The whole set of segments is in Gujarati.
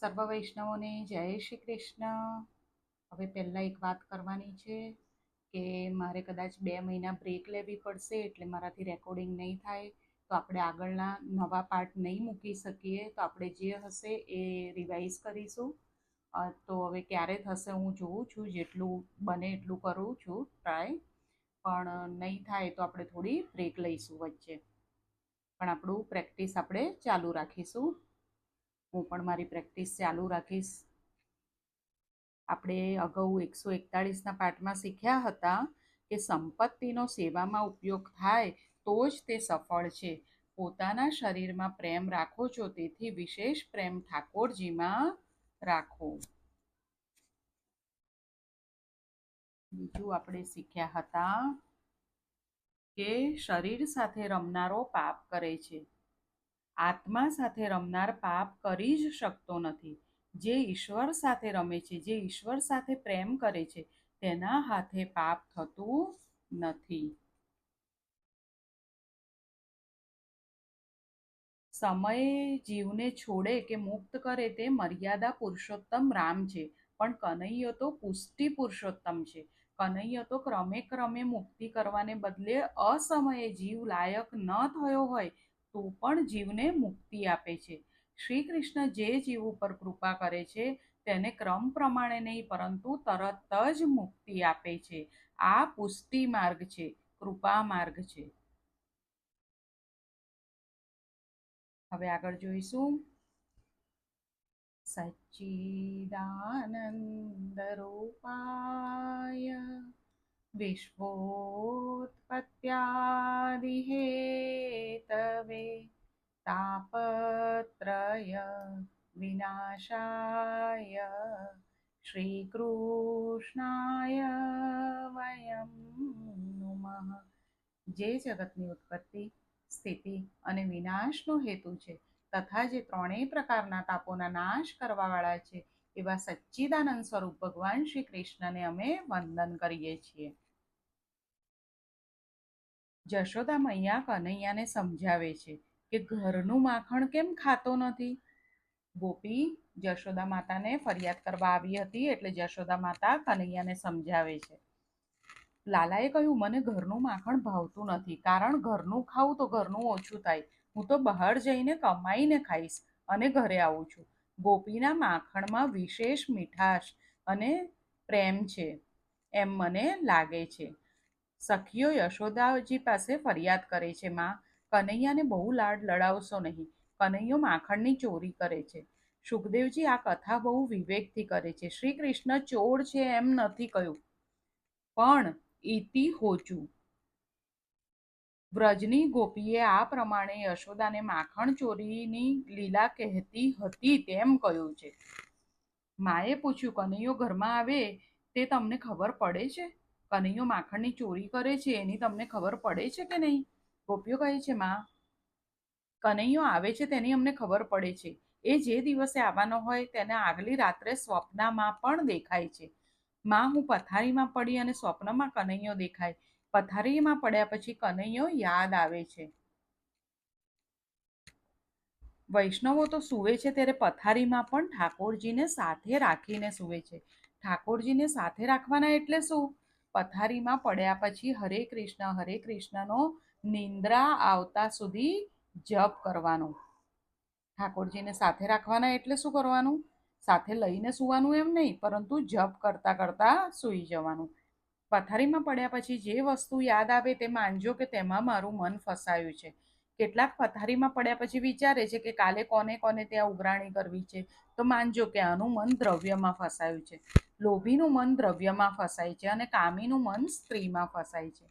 સર્વ વૈષ્ણવોને જય શ્રી કૃષ્ણ. હવે પહેલાં એક વાત કરવાની છે કે મારે કદાચ 2 મહિના બ્રેક લેવી પડશે, એટલે મારાથી રેકોર્ડિંગ નહીં થાય, તો આપણે આગળના નવા પાર્ટ નહીં મૂકી શકીએ. તો આપણે જે હશે એ રિવાઇઝ કરીશું. તો હવે ક્યારે થશે હું જોઉં છું, જેટલું બને એટલું કરું છું ટ્રાય, પણ નહીં થાય તો આપણે થોડી બ્રેક લઈશું વચ્ચે. પણ આપણું પ્રેક્ટિસ આપણે ચાલુ રાખીશું. હું પણ મારી પ્રેક્ટિસ ચાલુ રાખીશ. આપણે અગાઉ 141ના પાઠમાં શીખ્યા હતા કે સંપત્તિનો સેવામાં ઉપયોગ થાય તો જ તે સફળ છે. પોતાના શરીરમાં પ્રેમ રાખો છો, તેથી વિશેષ પ્રેમ ઠાકોરજીમાં રાખો. બીજું આપણે શીખ્યા હતા કે શરીર સાથે રમનારો પાપ કરે છે, આત્મા સાથે રમનાર પાપ કરી જ શકતો નથી. જે ઈશ્વર સાથે રમે છે, જે ઈશ્વર સાથે પ્રેમ કરે છે, તેના હાથે પાપ થતું નથી. સમયે જીવને છોડે કે મુક્ત કરે તે મર્યાદા પુરુષોત્તમ રામ છે, પણ કનૈયો તો પુષ્ટિ પુરુષોત્તમ છે. કનૈયો તો ક્રમે ક્રમે મુક્તિ કરવાને બદલે અસમયે જીવ લાયક ન થયો હોય તો પણ જીવને મુક્તિ આપે છે. શ્રી કૃષ્ણ જે જીવ ઉપર કૃપા કરે છે તેને ક્રમ પ્રમાણે નહીં, પરંતુ તરત જ મુક્તિ આપે છે. આ પુષ્ટિ માર્ગ છે, કૃપા માર્ગ છે. હવે આગળ જોઈશું. સચ્ચિદાનંદ રૂપાય વિશ્વોત્પત્યાદિહેતવે તાપત્રય વિનાશાય શ્રીકૃષ્ણાય વયમ નુમઃ. જે જગતની ઉત્પત્તિ, સ્થિતિ અને વિનાશનો હેતુ છે, તથા જે ત્રણેય પ્રકારના તાપોના નાશ કરવાવાળા છે, એવા સચ્ચિદાનંદ સ્વરૂપ ભગવાન શ્રી કૃષ્ણને અમે વંદન કરીએ છીએ. જશોદા મૈયા કનૈયાને સમજાવે છે કે ઘરનું માખણ કેમ ખાતો નથી. ગોપી જશોદા માતાને ફરિયાદ કરવા આવી હતી, એટલે જશોદા માતા કનૈયાને સમજાવે છે. લાલાએ કહ્યું, મને ઘરનું માખણ ભાવતું નથી, કારણ ઘરનું ખાવું તો ઘરનું ઓછું થાય. હું તો બહાર જઈને કમાઈને ખાઈશ અને ઘરે આવું છું. ગોપીના માખણમાં વિશેષ મીઠાશ અને પ્રેમ છે એમ મને લાગે છે. સખીઓ યશોદાજી પાસે ફરિયાદ કરે છે, માં, કનૈયાને બહુ લાડ લડાવશો નહીં. કનૈયો માખણની ચોરી કરે છે. સુખદેવજી આ કથા બહુ વિવેકથી કરે છે. શ્રી કૃષ્ણ ચોર છે એમ નથી કહ્યું, પણ ઇતિ હોચું. વ્રજની ગોપીએ આ પ્રમાણે યશોદાને માખણ ચોરીની લીલા કહેતી હતી તેમ કહ્યું છે. માએ પૂછ્યું, કનૈયો ઘરમાં આવે તે તમને ખબર પડે છે? કનૈયો માખણની ચોરી કરે છે એની તમને ખબર પડે છે કે નહીં? ગોપીઓ કહે છે, માં, કનૈયો આવે છે તેની અમને ખબર પડે છે. એ જે દિવસે આવવાનો હોય તેને આગલી રાત્રે સ્વપ્નમાં પણ દેખાય છે. માં, હું પથારીમાં પડી અને સ્વપ્નમાં કનૈયો દેખાય. પથારીમાં પડ્યા પછી કનૈયો યાદ આવે છે. વૈષ્ણવો તો સૂવે છે ત્યારે પથારીમાં પણ ઠાકોરજીને સાથે રાખીને સૂવે છે. ઠાકોરજીને સાથે રાખવાના એટલે શું? પથારીમાં પડ્યા પછી હરે કૃષ્ણનો નિંદ્રા આવતા સુધી જપ કરવાનો. ઠાકોરજીને સાથે રાખવાના એટલે શું કરવાનું? સાથે લઈને સૂવાનું એમ નહીં, પરંતુ જપ કરતા કરતા સૂઈ જવાનું. પથારીમાં પડ્યા પછી જે વસ્તુ યાદ આવે તે માનજો કે તેમાં મારું મન ફસાયું છે. કેટલાક પથારીમાં પડ્યા પછી વિચારે છે કે કાલે કોને કોને ત્યાં ઉઘરાણી કરવી છે, તો માનજો કે આનું મન દ્રવ્યમાં ફસાયું છે. લોભીનું મન દ્રવ્યમાં ફસાય છે અને કામીનું મન સ્ત્રીમાં ફસાય છે.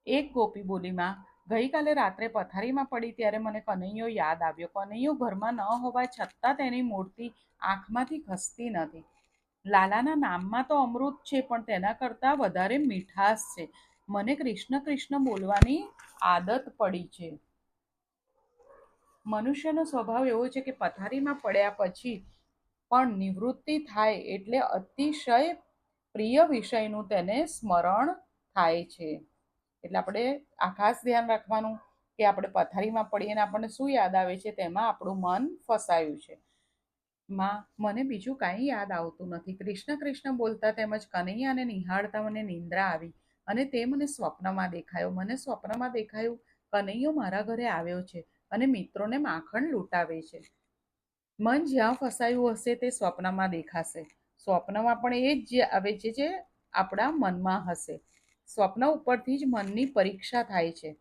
એક ગોપી બોલીમાં, ગઈકાલે રાત્રે પથારીમાં પડી ત્યારે મને કનૈયો યાદ આવ્યો. કનૈયો ઘરમાં ન હોવા છતાં તેની મૂર્તિ આંખમાંથી ખસતી નથી. લાલાના નામમાં તો અમૃત છે, પણ તેના કરતાં વધારે મીઠાશ છે. મને કૃષ્ણ કૃષ્ણ બોલવાની આદત પડી છે. મનુષ્યનો સ્વભાવ એવો છે કે પથારીમાં પડ્યા પછી પણ નિવૃત્તિ થાય એટલે અતિશય પ્રિય વિષયનું તેને સ્મરણ થાય છે. એટલે આપણે આ ખાસ ધ્યાન રાખવાનું કે આપણે પથારીમાં પડીએ અને આપણને શું યાદ આવે છે, તેમાં આપણું મન ફસાયું છે. માં, મને બીજું કાંઈ યાદ આવતું નથી. કૃષ્ણ કૃષ્ણ બોલતા તેમજ કનૈયાને નિહાળતા મને નિંદ્રા આવી અને તે મને સ્વપ્નમાં દેખાયો. મને સ્વપ્નમાં દેખાયું કનૈયો મારા ઘરે આવ્યો છે અને મિત્રોને માખણ લૂંટાવે છે. મન જ્યાં ફસાયું હશે તે સ્વપ્નમાં દેખાશે. સ્વપ્નમાં પણ એ જ આવે છે જે આપણા મનમાં હશે. સ્વપ્ન ઉપરથી જ મનની પરીક્ષા થાય છે.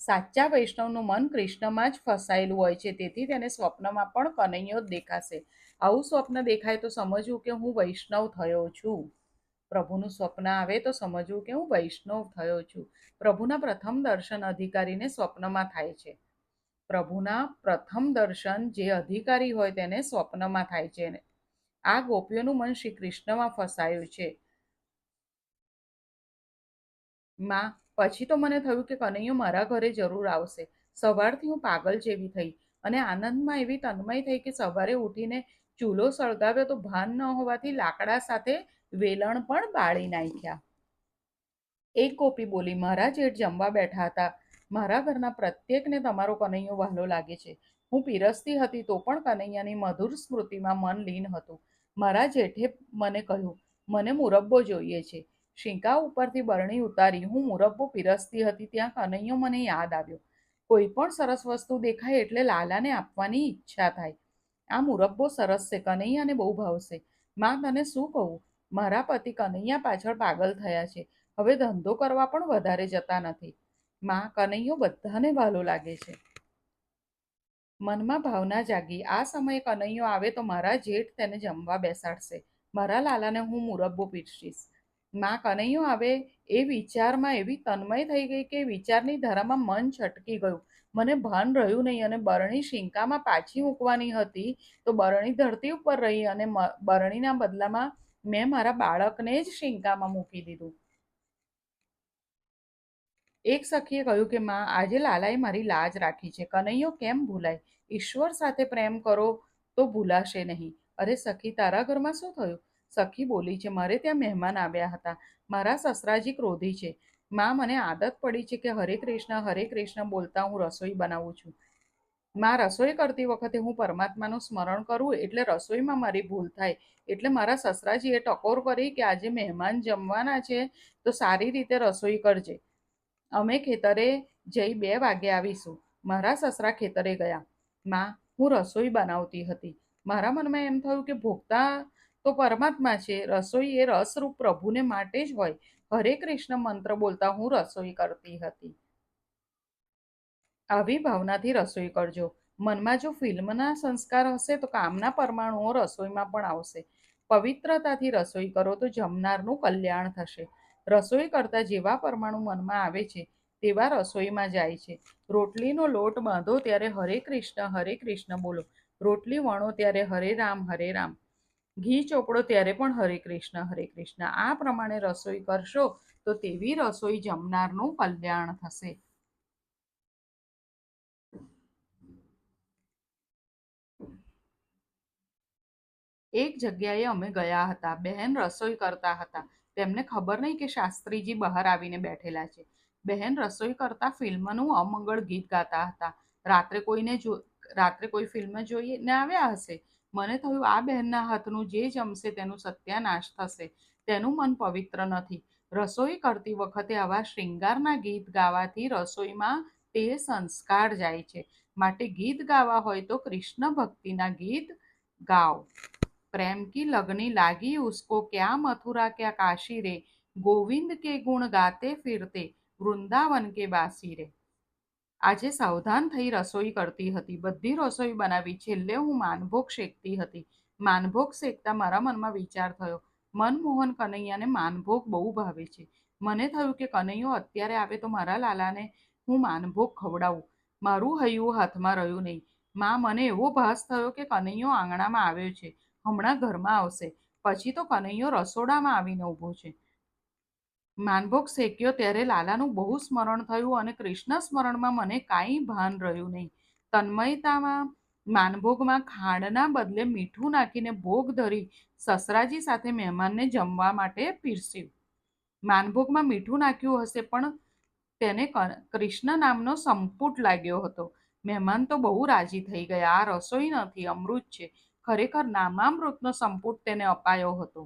સાચા વૈષ્ણવનું મન કૃષ્ણમાં જ ફસાયેલું હોય છે, તેથી તેને સ્વપ્નમાં પણ કનૈયો જ દેખાશે. આવું સ્વપ્ન દેખાય તો સમજવું કે હું વૈષ્ણવ થયો છું. પ્રભુનું સ્વપ્ન આવે તો સમજવું કે હું વૈષ્ણવ થયો છું. પ્રભુના પ્રથમ દર્શન અધિકારીને સ્વપ્નમાં થાય છે. પ્રભુના પ્રથમ દર્શન જે અધિકારી હોય તેને સ્વપ્નમાં થાય છે. આ ગોપીઓનું મન શ્રી કૃષ્ણમાં ફસાયું છે. માં, પછી તો મને થયું કે કનૈયો મારા ઘરે જરૂર આવશે. સવારથી હું પાગલ જેવી થઈ અને આનંદમાં એવી તન્મય થઈ કે સવારે ઉઠીને ચૂલો સળગાવ્યો તો ભાન ન હોવાથી લાકડા સાથે વેલણ પણ બાળી નાખ્યા. એક ગોપી બોલી, મારા જેઠ જમવા બેઠા હતા. મારા ઘરના પ્રત્યેકને તમારો કનૈયો વહાલો લાગે છે. હું પીરસતી હતી તો પણ કનૈયાની મધુર સ્મૃતિમાં મન લીન હતું. મારા જેઠે મને કહ્યું, મને મુરબ્બો જોઈએ છે. શિંકા ઉપરથી બરણી ઉતારી હું મુરબ્બો પીરસતી હતી ત્યાં કનૈયો મને યાદ આવ્યો. કોઈ પણ સરસ વસ્તુ દેખાય એટલે લાલાને આપવાની ઈચ્છા થાય. આ મુરબ્બો સરસ છે, કનૈયાને બહુ ભાવશે. માં, તને શું કહું? મારા પતિ કનૈયા પાછળ પાગલ થયા છે. હવે ધંધો કરવા પણ વધારે જતા નથી. માં, કનૈયો બધાને વહાલો લાગે છે. મનમાં ભાવના જાગી, આ સમયે કનૈયો આવે તો મારા જેઠ તેને જમવા બેસાડશે. મારા લાલાને હું મુરબ્બો પીરસીશ. માં, કનૈયો આવે એ વિચારમાં એવી તન્મય થઈ ગઈ કે વિચારની ધારામાં મન છટકી ગયું. મને ભાન રહ્યું નહીં અને બરણી શિંકામાં પાછી મૂકવાની હતી તો બરણી ધરતી ઉપર રહી અને બરણીના બદલામાં મેં મારા બાળકને જ શિંકામાં મૂકી દીધું. એક સખીએ કહ્યું કે માં, આજે લાલાએ મારી લાજ રાખી છે. કનૈયો કેમ ભૂલાય? ઈશ્વર સાથે પ્રેમ કરો તો ભૂલાશે નહીં. અરે સખી, તારા ઘરમાં શું થયું? સખી બોલી છે, મારે ત્યાં મહેમાન આવ્યા હતા. મારા સસરાજી ક્રોધી છે. માં, મને આદત પડી છે કે હરે કૃષ્ણ બોલતા હું રસોઈ બનાવું છું. માં, રસોઈ કરતી વખતે હું પરમાત્માનું સ્મરણ કરું એટલે રસોઈમાં મારી ભૂલ થાય. એટલે મારા સસરાજીએ ટકોર કરી કે આજે મહેમાન જમવાના છે તો સારી રીતે રસોઈ કરજે. અમે ખેતરે જઈ 2 વાગે આવીશું. મારા સસરા ખેતરે ગયા. માં, હું રસોઈ બનાવતી હતી. મારા મનમાં એમ થયું કે ભોગતા તો પરમાત્મા છે, રસોઈ એ રસરૂપ પ્રભુને માટે જ હોય. હરે કૃષ્ણ મંત્ર બોલતા હું રસોઈ કરતી હતી. આવી ભાવનાથી રસોઈ કરજો. મનમાં જો ફિલ્મના સંસ્કાર હશે તો કામના પરમાણુઓ રસોઈમાં પણ આવશે. પવિત્રતાથી રસોઈ કરો તો જમનારનું કલ્યાણ થશે. રસોઈ કરતા જેવા પરમાણુ મનમાં આવે છે તેવા રસોઈમાં જાય છે. રોટલીનો લોટ બાંધો ત્યારે હરે કૃષ્ણ બોલો. રોટલી વણો ત્યારે હરે રામ. ઘી ચોપડો ત્યારે પણ હરે કૃષ્ણ. આ પ્રમાણે રસોઈ કરશો તો તેવી રસોઈ જમનારનું કલ્યાણ થશે. એક જગ્યાએ અમે ગયા હતા. બહેન રસોઈ કરતા હતા. તેમને ખબર નહીં કે શાસ્ત્રીજી બહાર આવીને બેઠેલા છે. બહેન રસોઈ કરતા ફિલ્મનું અમંગળ ગીત ગાતા હતા. રાત્રે કોઈ ફિલ્મ જોઈને આવ્યા હશે. મને થયું આ બહેનના હાથનું જે જમશે તેનું સત્યાનાશ થશે. તેનું મન પવિત્ર નથી. રસોઈ કરતી વખતે આવા શૃંગારના ગીત ગાવાથી રસોઈમાં તે સંસ્કાર જાય છે. માટે ગીત ગાવા હોય તો કૃષ્ણ ભક્તિના ગીત ગાઓ. प्रेम की लगनी लागी उसको क्या मथुरा क्या काशी रे, गोविंद के गुण गाते फिरते वृंदावन के बासी रे. આજે સાવધાન થઈ રસોઈ કરતી હતી. બધી રસોઈ બનાવી. છેલ્લે હું માનભોગ શેકતી હતી. માનભોગ શેકતા મારા મનમાં વિચાર થયો, મનમોહન કનૈયાને માનભોગ બહુ ભાવે છે. મને થયું કે કનૈયો અત્યારે આવે તો મારા લાલાને હું માનભોગ ખવડાવું. મારું હૈયું હાથમાં રહ્યું નહીં. માં, મને એવો ભાસ થયો કે કનૈયો આંગણામાં આવ્યો છે. હમણાં ઘરમાં આવશે. પછી તો કનૈયો રસોડામાં આવીને ઊભો છે. માનભોગ શેક્યો ત્યારે લાલાનું બહુ સ્મરણ થયું અને કૃષ્ણ સ્મરણમાં મને કાંઈ ભાન રહ્યું નહીં. તન્મયતામાં માનભોગમાં ખાંડના બદલે મીઠું નાખીને ભોગ ધરી સસરાજી સાથે મહેમાનને જમવા માટે પીરસ્યું. માનભોગમાં મીઠું નાખ્યું હશે પણ તેને કૃષ્ણ નામનો સંપુટ લાગ્યો હતો. મહેમાન તો બહુ રાજી થઈ ગયા. આ રસોઈ નથી, અમૃત છે. ખરેખર નામામૃતનો સંપુટ તેને અપાયો હતો.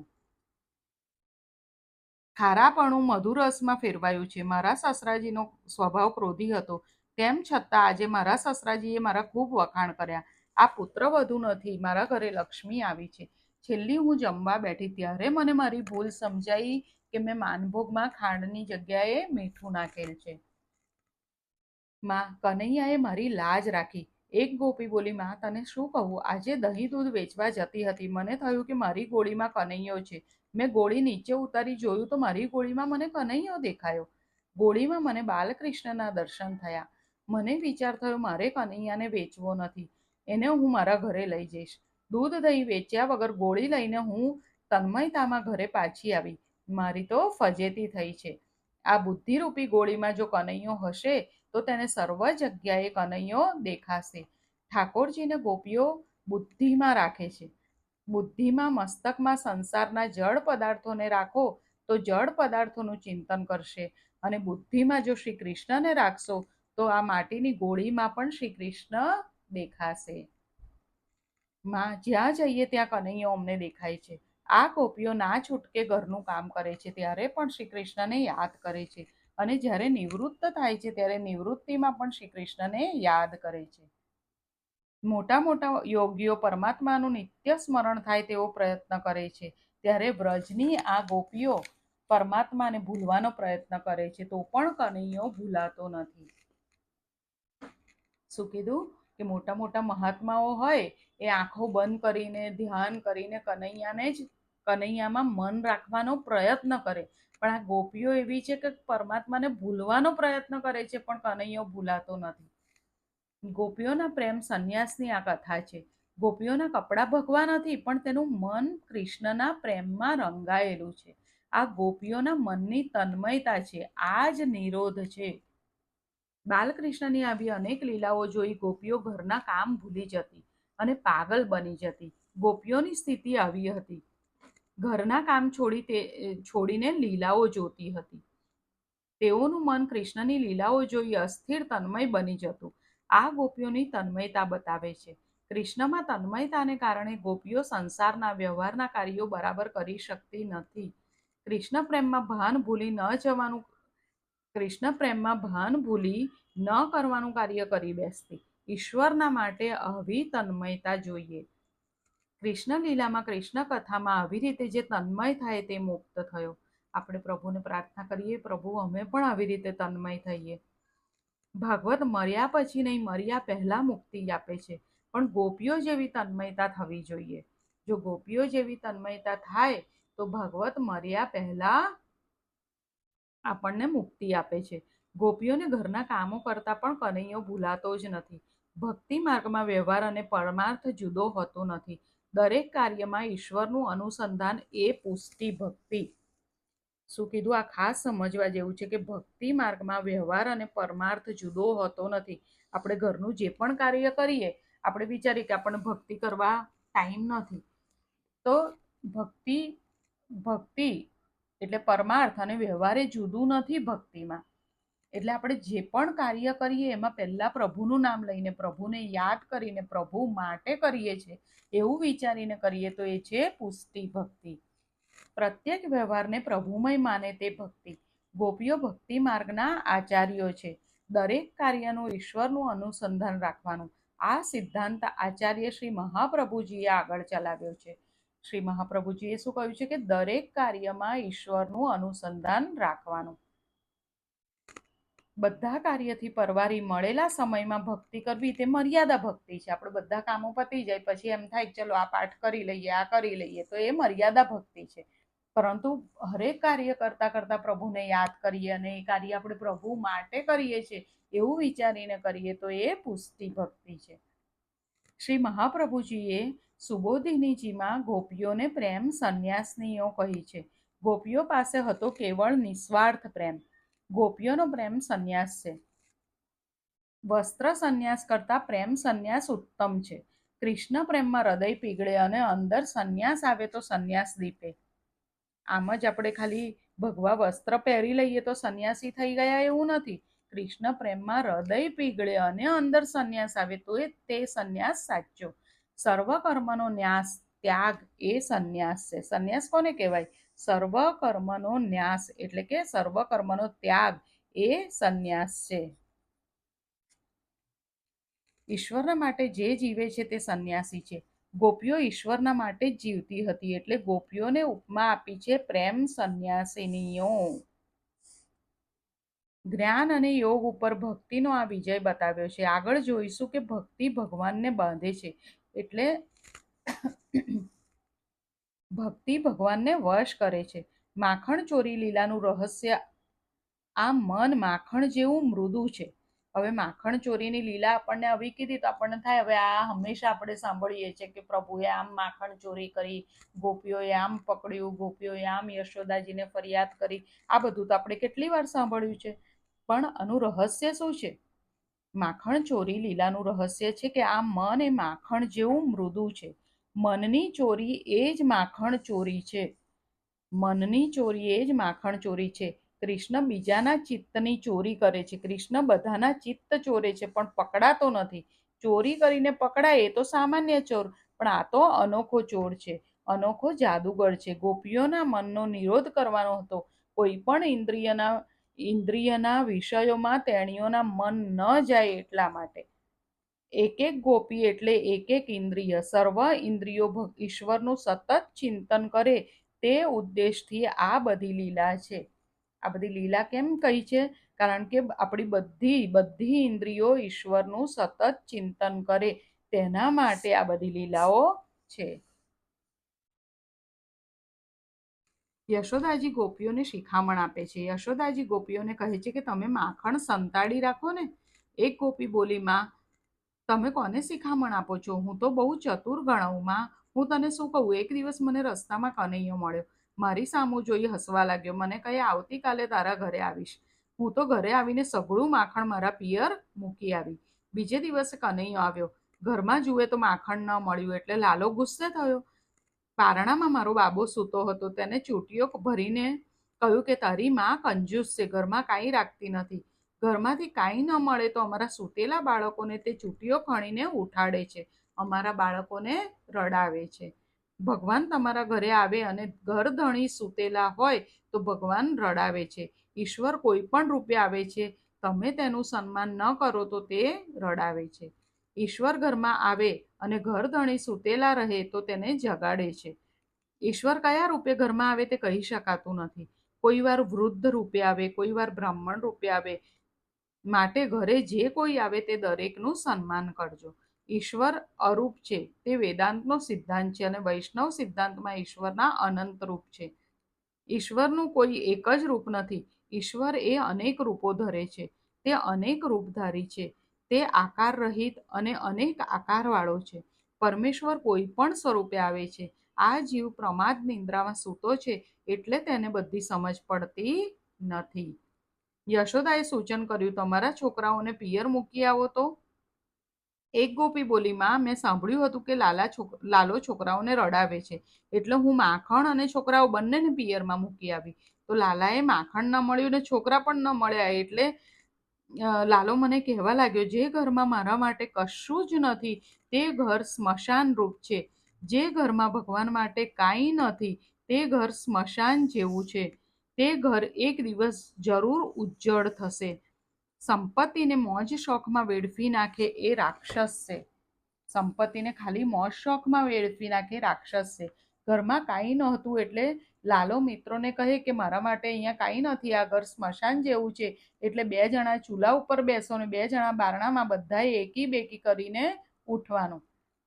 ખારાપણું મધુરસમાં ફેરવાયું છે. મારા સસરાજીનો સ્વભાવ ક્રોધી હતો, તેમ છતાં આજે મારા સસરાજીએ મારા ખૂબ વખાણ કર્યા. આ પુત્રવધુ નથી, મારા ઘરે લક્ષ્મી આવી છે. છેલ્લી હું જમવા બેઠી ત્યારે મને મારી ભૂલ સમજાઈ કે મેં માનભોગમાં ખાંડની જગ્યાએ મીઠું નાખેલ છે. માં, કનૈયાએ મારી લાજ રાખી. એક ગોપી બોલી, માં તને શું કહું, આજે દહીં દૂધ વેચવા જતી હતી, મને થયું કે મારી ગોળીમાં કનૈયો છે. મેં ગોળી નીચે ઉતારી જોયું તો મારી ગોળીમાં મને કનૈયો દેખાયો. ગોળીમાં મને બાલકૃષ્ણના દર્શન થયા. મને વિચાર થયો મારે કનૈયાને વેચવો નથી, એને હું મારા ઘરે લઈ જઈશ. દૂધ દહીં વેચ્યા વગર ગોળી લઈને હું તન્મયતામાં ઘરે પાછી આવી. મારી તો ફજેતી થઈ છે. આ બુદ્ધિરૂપી ગોળીમાં જો કનૈયો હશે તો તેને સર્વ જગ્યાએ કનૈયો દેખાશે. ઠાકોરજીને ગોપીઓ બુદ્ધિમાં રાખે છે. બુદ્ધિમાં મસ્તકમાં સંસારના જળ પદાર્થોને રાખો તો જળ પદાર્થોનું ચિંતન કરશે, અને બુદ્ધિમાં જો શ્રી કૃષ્ણને રાખશો તો આ માટીની ગોળીમાં પણ શ્રી કૃષ્ણ દેખાશે. માં, જ્યાં જઈએ ત્યાં કનૈયો અમને દેખાય છે. આ ગોપીઓ ના છૂટકે ઘરનું કામ કરે છે ત્યારે પણ શ્રી કૃષ્ણને યાદ કરે છે, અને જ્યારે નિવૃત્ત થાય છે ત્યારે નિવૃત્તિમાં પણ શ્રી કૃષ્ણને યાદ કરે છે. મોટા મોટા યોગીઓ પરમાત્માનું નિત્ય સ્મરણ થાય તેવો પ્રયત્ન કરે છે, ત્યારે વ્રજની આ ગોપીઓ પરમાત્માને ભૂલવાનો પ્રયત્ન કરે છે તો પણ કનૈયો ભૂલાતો નથી. શું કીધું કે મોટા મોટા મહાત્માઓ હોય એ આંખો બંધ કરીને ધ્યાન કરીને કનૈયામાં મન રાખવાનો પ્રયત્ન કરે, પણ આ ગોપીઓ એવી છે કે પરમાત્માને ભૂલવાનો પ્રયત્ન કરે છે પણ કનૈયો ભૂલાતો નથી. ગોપીઓના પ્રેમ સંન્યાસની આ કથા છે. ગોપીઓના કપડાં ભગવા નથી પણ તેનું મન કૃષ્ણના પ્રેમમાં રંગાયેલું છે. આ ગોપીઓના મનની તન્મયતા છે. આ જ નિરોધ છે. બાલકૃષ્ણની આવી અનેક લીલાઓ જોઈ ગોપીઓ ઘરના કામ ભૂલી જતી અને પાગલ બની જતી. ગોપીઓની સ્થિતિ આવી હતી. ઘરના કામ છોડીને લીલાઓ જોતી હતી. તેઓનું મન કૃષ્ણની લીલાઓ જોઈ અસ્થિર તન્મય બની જતું. આ ગોપીઓની તન્મયતા બતાવે છે. કૃષ્ણમાં તન્મયતાને કારણે ગોપીઓ સંસારના વ્યવહારના કાર્યો બરાબર કરી શકતી નથી. કૃષ્ણ પ્રેમમાં ભાન ભૂલી ન જવાનું કૃષ્ણ પ્રેમમાં ભાન ભૂલી ન કરવાનું કાર્ય કરી બેસતી. ઈશ્વરના માટે આવી તન્મયતા જોઈએ. કૃષ્ણ લીલામાં કૃષ્ણ કથામાં આવી રીતે જે તન્મય થાય તે મુક્ત થયો. આપણે પ્રભુને પ્રાર્થના કરીએ, પ્રભુ અમે પણ આવી રીતે તન્મય થઈએ. ભાગવત મર્યા પછી નહીં, મર્યા પહેલા મુક્તિ આપે છે, પણ ગોપીઓ જેવી તન્મયતા થવી જોઈએ. જો ગોપીઓ જેવી તન્મયતા થાય તો ભાગવત મર્યા પહેલા આપણને મુક્તિ આપે છે. ગોપીઓને ઘરના કામો કરતા પણ કનૈયો ભૂલાતો જ નથી. ભક્તિ માર્ગમાં વ્યવહાર અને પરમાર્થ જુદો હોતો નથી. દરેક કાર્યમાં ઈશ્વરનું અનુસંધાન એ પુષ્ટિ ભક્તિ. શું કીધું, આ ખાસ સમજવા જેવું છે કે ભક્તિ માર્ગમાં વ્યવહાર અને પરમાર્થ જુદો હોતો નથી. આપણે ઘરનું જે પણ કાર્ય કરીએ, આપણે વિચારીએ કે આપણને ભક્તિ કરવા ટાઈમ નથી, તો ભક્તિ ભક્તિ એટલે પરમાર્થ અને વ્યવહાર એ જુદું નથી ભક્તિમાં. એટલે આપણે જે પણ કાર્ય કરીએ એમાં પહેલા પ્રભુનું નામ લઈને, પ્રભુને યાદ કરીને, પ્રભુ માટે કરીએ છીએ એવું વિચારીને કરીએ તો એ છે પુષ્ટિ ભક્તિ. પ્રત્યેક વ્યવહારને પ્રભુમય માને તે ભક્તિ. ગોપીઓ ભક્તિ માર્ગના આચાર્યો છે. દરેક કાર્યનું ઈશ્વરનું અનુસંધાન રાખવાનું આ સિદ્ધાંત આચાર્ય શ્રી મહાપ્રભુજીએ આગળ ચલાવ્યો છે. શ્રી મહાપ્રભુજીએ શું કહ્યું છે કે દરેક કાર્યમાં ઈશ્વરનું અનુસંધાન રાખવાનું. બધા કાર્યથી પરવારી મળેલા સમયમાં ભક્તિ કરવી તે મર્યાદા ભક્તિ છે. આપણે બધા કામો પતી જાય પછી એમ થાય કે ચલો આ પાઠ કરી લઈએ, આ કરી લઈએ, તો એ મર્યાદા ભક્તિ છે. પરંતુ હરેક કાર્ય કરતા કરતા પ્રભુને યાદ કરીએ અને એ કાર્ય આપણે પ્રભુ માટે કરીએ છીએ એવું વિચારીને કરીએ તો એ પુષ્ટિ ભક્તિ છે. શ્રી મહાપ્રભુજીએ સુબોધિનીજીમાં ગોપીઓને પ્રેમ સંન્યાસનીઓ કહી છે. ગોપીઓ પાસે હતો કેવળ નિસ્વાર્થ પ્રેમ. ગોપીઓનો પ્રેમ સંન્યાસ છે. વસ્ત્ર સંન્યાસ કરતા પ્રેમ સંન્યાસ ઉત્તમ છે. કૃષ્ણ પ્રેમમાં હૃદય પીગળે અને અંદર સંન્યાસ આવે તો સંન્યાસ દીપે. આમ જ આપણે ખાલી ભગવા વસ્ત્ર પહેરી લઈએ તો સંન્યાસી થઈ ગયા એવું નથી. કૃષ્ણ પ્રેમમાં હૃદય પીગળે અને અંદર સંન્યાસ આવે તો તે સંન્યાસ સાચો. સર્વ કર્મનો ન્યાસ ત્યાગ એ સંન્યાસ છે. સંન્યાસ કોને કહેવાય? સર્વ કર્મનો ન્યાસ એટલે કે સર્વ કર્મનો ત્યાગ એ સંન્યાસ છે. ઈશ્વરના માટે જે જીવે છે તે સંન્યાસી છે. ગોપીઓ ઈશ્વરના માટે જ જીવતી હતી એટલે ગોપીઓને ઉપમા આપી છે પ્રેમ સંન્યાસિનીઓ. જ્ઞાન અને યોગ ઉપર ભક્તિનો આ વિજય બતાવ્યો છે. આગળ જોઈશું કે ભક્તિ ભગવાનને બાંધે છે એટલે ભક્તિ ભગવાનને વશ કરે છે. માખણ ચોરી લીલાનું રહસ્ય આ મન માખણ જેવું મૃદુ છે. હવે માખણ ચોરીની લીલા આપણને આવી કીધી તો આપણને થાય હવે આ હંમેશા આપણે સાંભળીએ છીએ કે પ્રભુએ આમ માખણ ચોરી કરી, ગોપીઓએ આમ પકડ્યું, ગોપીઓએ આમ યશોદાજીને ફરિયાદ કરી. આ બધું તો આપણે કેટલી વાર સાંભળ્યું છે, પણ આનું રહસ્ય શું છે? માખણ ચોરી લીલાનું રહસ્ય છે કે આ મન એ માખણ જેવું મૃદુ છે. મનની ચોરી એ જ માખણ ચોરી છે. મનની ચોરી એ જ માખણ ચોરી છે. કૃષ્ણ બીજાના ચિત્તની ચોરી કરે છે. કૃષ્ણ બધાના ચિત્ત ચોરે છે પણ પકડાતો નથી. ચોરી કરીને પકડાય એ તો સામાન્ય ચોર, પણ આ તો અનોખો ચોર છે, અનોખો જાદુગર છે. ગોપીઓના મનનો નિરોધ કરવાનો હતો. કોઈ પણ ઇન્દ્રિયના વિષયોમાં તેણીઓના મન ન જાય એટલા માટે. એક એક ગોપી એટલે એક એક ઇન્દ્રિય. સર્વ ઇન્દ્રિયો ઈશ્વરનું સતત ચિંતન કરે તે ઉદ્દેશથી આ બધી લીલા છે. આ બધી લીલા કેમ કહી છે? કારણ કે આપણી બધી ઇન્દ્રિયો ઈશ્વરનું સતત ચિંતન કરે તેના માટે આ બધી લીલાઓ છે. યશોદાજી ગોપીઓને શિખામણ આપે છે. યશોદાજી ગોપીઓને કહે છે કે તમે માખણ સંતાડી રાખો ને. એક ગોપી બોલી, માં તમે કોને શિખામણ આપો છો? હું તો બહુ ચતુર ગણાવું માં. હું તને શું કહું, એક દિવસ મને રસ્તામાં કનૈયો મળ્યો. મારી સામું જોઈ હસવા લાગ્યો. મને કહે આવતીકાલે તારા ઘરે આવીશ. હું તો ઘરે આવીને સઘળું માખણ મારા પિયર મૂકી આવી. બીજે દિવસે કનૈયો આવ્યો. ઘરમાં જુએ તો માખણ ન મળ્યું એટલે લાલો ગુસ્સે થયો. પારણામાં મારો બાબો સૂતો હતો. તેને ચૂંટીઓ ભરીને કહ્યું કે તારી માં કંજૂસ છે, ઘરમાં કાંઈ રાખતી નથી. ઘરમાંથી કાંઈ ન મળે તો અમારા સૂતેલા બાળકોને તે ચૂંટીઓ ખણીને ઉઠાડે છે, અમારા બાળકોને રડાવે છે. ભગવાન તમારા ઘરે આવે અને ઘર ધણી સૂતેલા હોય તો ભગવાન રડાવે છે. ઈશ્વર કોઈ પણ રૂપે આવે છે, તમે તેનું સન્માન ન કરો તો તે રડાવે છે. ઈશ્વર ઘરમાં આવે અને ઘર ધણી સૂતેલા રહે તો તેને જગાડે છે. ઈશ્વર કયા રૂપે ઘરમાં આવે તે કહી શકાતું નથી. કોઈ વાર વૃદ્ધ રૂપે આવે, કોઈ વાર બ્રાહ્મણ રૂપે આવે. માટે ઘરે જે કોઈ આવે તે દરેકનું સન્માન કરજો. ઈશ્વર અરૂપ છે તે વેદાંતનો સિદ્ધાંત છે અને વૈષ્ણવ સિદ્ધાંતમાં ઈશ્વરના અનંત રૂપ છે. ઈશ્વરનું કોઈ એક જ રૂપ નથી. ઈશ્વર એ અનેક રૂપો ધરે છે. તે અનેક રૂપધારી છે. તે આકાર રહિત અને અનેક આકારવાળો છે. પરમેશ્વર કોઈ પણ સ્વરૂપે આવે છે. આ જીવ પ્રમાદ નિંદ્રામાં સૂતો છે એટલે તેને બધી સમજ પડતી નથી. યશોદાએ સૂચન કર્યું, તમારા છોકરાઓને પિયર મૂકી આવો તો. એક ગોપી બોલી, માં મેં સાંભળ્યું હતું કે લાલો છોકરાઓને રડાવે છે, એટલે હું માખણ અને છોકરાઓ બંનેને પિયરમાં મૂકી આવી. તો લાલાએ માખણ ન મળ્યું ને છોકરા પણ ન મળ્યા એટલે લાલો મને કહેવા લાગ્યો, જે ઘરમાં મારા માટે કશું જ નથી તે ઘર સ્મશાન રૂપ છે. જે ઘરમાં ભગવાન માટે કાંઈ નથી તે ઘર સ્મશાન જેવું છે. તે ઘર એક દિવસ જરૂર ઉજ્જળ થશે. સંપત્તિને મોજ શોખમાં વેડફી નાખે એ રાક્ષસ છે. સંપત્તિને ખાલી મોજ શોખમાં વેડફી નાખે રાક્ષસ છે. ઘરમાં કાંઈ નહોતું એટલે લાલો મિત્રોને કહે કે મારા માટે અહીંયા કાંઈ નથી, આ ઘર સ્મશાન જેવું છે. એટલે 2 જણા ચૂલા ઉપર બેસો ને 2 જણા બારણામાં બધાએ એકી બેકી કરીને ઉઠવાનું.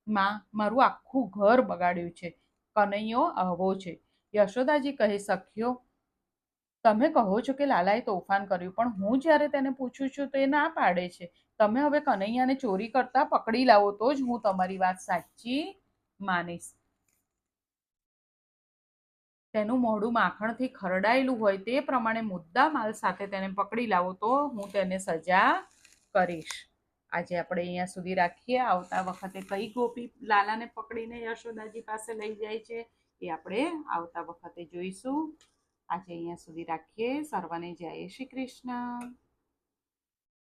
માં મારું આખું ઘર બગાડ્યું છે. કનૈયો આવો છે. યશોદાજી કહે, સખીઓ તમે કહો છો કે લાલાએ તોફાન કર્યું, પણ હું જ્યારે તેને પૂછું છું તો એ ના પાડે છે. તમે હવે કનૈયાને ચોરી કરતા પકડી લાવો તો જ હું તમારી વાત સાચી માનીશ. તેનું મોઢું માખણથી ખરડાયેલું હોય તે પ્રમાણે મુદ્દા માલ સાથે તેને પકડી લાવો તો હું તેને સજા કરીશ. આજે આપણે અહીંયા સુધી રાખીએ. આવતા વખતે કઈ ગોપી લાલાને પકડીને યશોદાજી પાસે લઈ જાય છે એ આપણે આવતા વખતે જોઈશું. આજે અહીંયા સુધી રાખીએ. સર્વને જય શ્રી કૃષ્ણ.